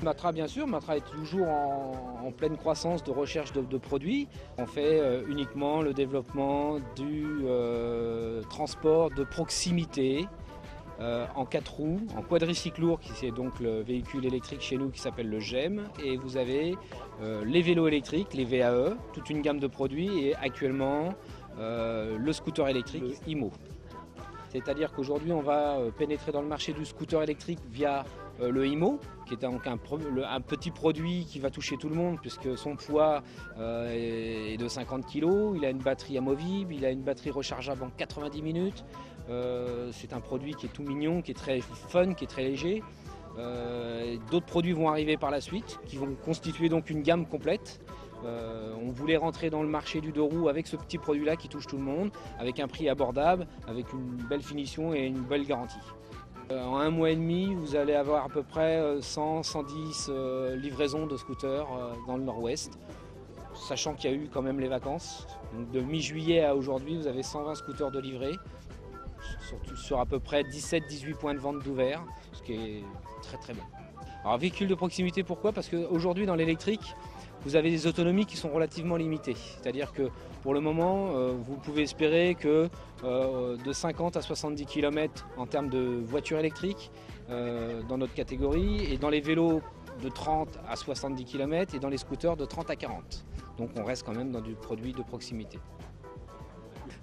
Matra, bien sûr, Matra est toujours en pleine croissance de recherche de produits. On fait uniquement le développement du transport de proximité en 4 roues, en quadricycle lourd, qui est donc le véhicule électrique chez nous qui s'appelle le GEM. Et vous avez les vélos électriques, les VAE, toute une gamme de produits et actuellement le scooter électrique, le IMO. C'est-à-dire qu'aujourd'hui, on va pénétrer dans le marché du scooter électrique via le IMO, qui est donc un petit produit qui va toucher tout le monde, puisque son poids est de 50 kg, il a une batterie amovible, il a une batterie rechargeable en 90 minutes. C'est un produit qui est tout mignon, qui est très fun, qui est très léger. D'autres produits vont arriver par la suite, qui vont constituer donc une gamme complète. On voulait rentrer dans le marché du 2 roues avec ce petit produit-là qui touche tout le monde, avec un prix abordable, avec une belle finition et une belle garantie. En 1 mois et demi, vous allez avoir à peu près 100-110 livraisons de scooters dans le nord-ouest, sachant qu'il y a eu quand même les vacances. Donc de mi-juillet à aujourd'hui, vous avez 120 scooters de livrés, sur à peu près 17-18 points de vente d'ouverts, ce qui est très très bon. Alors véhicule de proximité, pourquoi? Parce qu'aujourd'hui dans l'électrique, vous avez des autonomies qui sont relativement limitées. C'est-à-dire que pour le moment, vous pouvez espérer que de 50 à 70 km en termes de voitures électriques dans notre catégorie, et dans les vélos de 30 à 70 km et dans les scooters de 30 à 40. Donc on reste quand même dans du produit de proximité.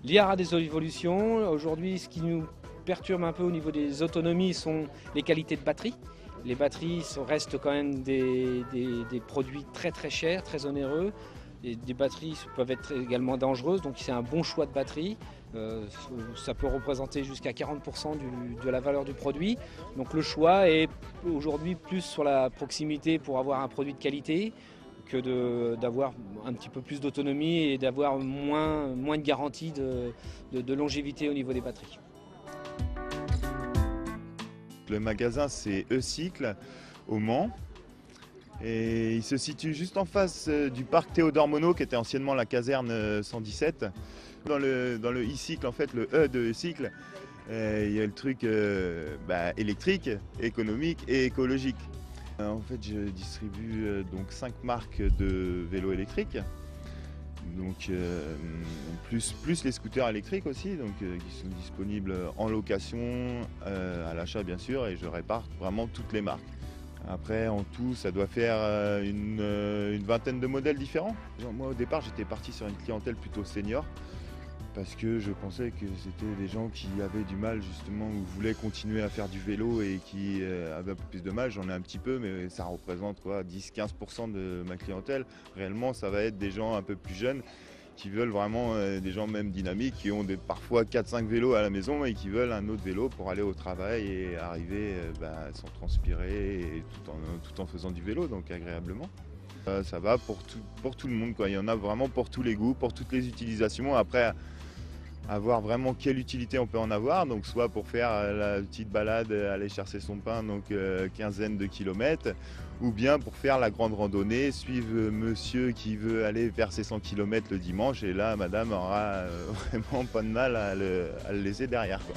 L'IR a des évolutions. Aujourd'hui, ce qui nous perturbe un peu au niveau des autonomies sont les qualités de batterie. Les batteries restent quand même des produits très très chers, très onéreux. Et des batteries peuvent être également dangereuses, donc c'est un bon choix de batterie. Ça peut représenter jusqu'à 40% de la valeur du produit. Donc le choix est aujourd'hui plus sur la proximité pour avoir un produit de qualité que d'avoir un petit peu plus d'autonomie et d'avoir moins de garantie de longévité au niveau des batteries. Le magasin, c'est E-Cycle au Mans. Et il se situe juste en face du parc Théodore Monod, qui était anciennement la caserne 117. Dans le e-cycle, en fait, le E de e-cycle, il y a le truc électrique, économique et écologique. En fait, je distribue donc 5 marques de vélos électriques. Donc, plus les scooters électriques aussi, donc, qui sont disponibles en location, à l'achat bien sûr, et je répare vraiment toutes les marques. Après, en tout, ça doit faire une vingtaine de modèles différents. Moi, au départ, j'étais parti sur une clientèle plutôt senior, parce que je pensais que c'était des gens qui avaient du mal justement, ou voulaient continuer à faire du vélo et qui avaient un peu plus de mal. J'en ai un petit peu, mais ça représente quoi, 10-15% de ma clientèle. Réellement, ça va être des gens un peu plus jeunes qui veulent vraiment, des gens même dynamiques, qui ont parfois 4-5 vélos à la maison et qui veulent un autre vélo pour aller au travail et arriver sans transpirer et tout en faisant du vélo, donc agréablement. Ça va pour tout le monde, quoi. Il y en a vraiment pour tous les goûts, pour toutes les utilisations. Après, à voir vraiment quelle utilité on peut en avoir, donc soit pour faire la petite balade, aller chercher son pain, donc quinzaine de kilomètres, ou bien pour faire la grande randonnée, suivre monsieur qui veut aller faire ses 100 km le dimanche, et là madame aura vraiment pas de mal à le laisser derrière, quoi.